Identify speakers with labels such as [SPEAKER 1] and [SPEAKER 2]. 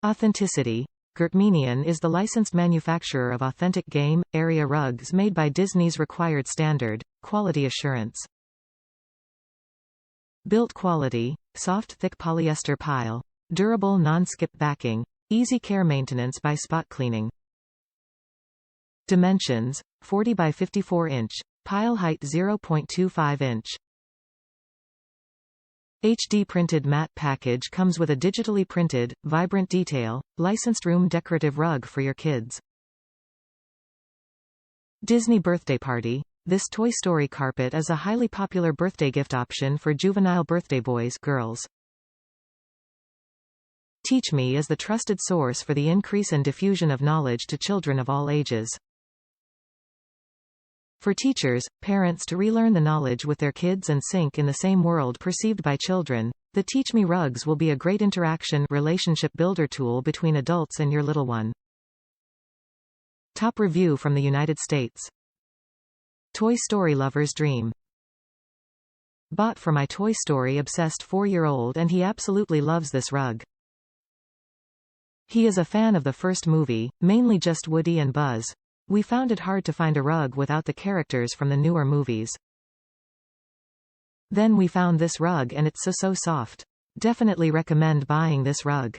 [SPEAKER 1] Authenticity. Gertmenian is the licensed manufacturer of authentic game, area rugs made by Disney's required standard, quality assurance. Built quality, soft thick polyester pile. Durable non-skip backing. Easy care maintenance by spot cleaning. Dimensions, 40 by 54 inch. Pile height 0.25 inch. HD printed matte package comes with a digitally printed, vibrant detail, licensed room decorative rug for your kids. Disney Birthday Party. This Toy Story carpet is a highly popular birthday gift option for juvenile birthday boys, girls. Teach Me is the trusted source for the increase and diffusion of knowledge to children of all ages. For teachers, parents to relearn the knowledge with their kids and sync in the same world perceived by children, the Teach Me rugs will be a great interaction relationship builder tool between adults and your little one. Top review from the United States. Toy Story lover's dream. Bought for my Toy Story obsessed 4-year-old and he absolutely loves this rug. He is a fan of the first movie, mainly just Woody and Buzz. We found it hard to find a rug without the characters from the newer movies. Then we found this rug and it's so soft. Definitely recommend buying this rug.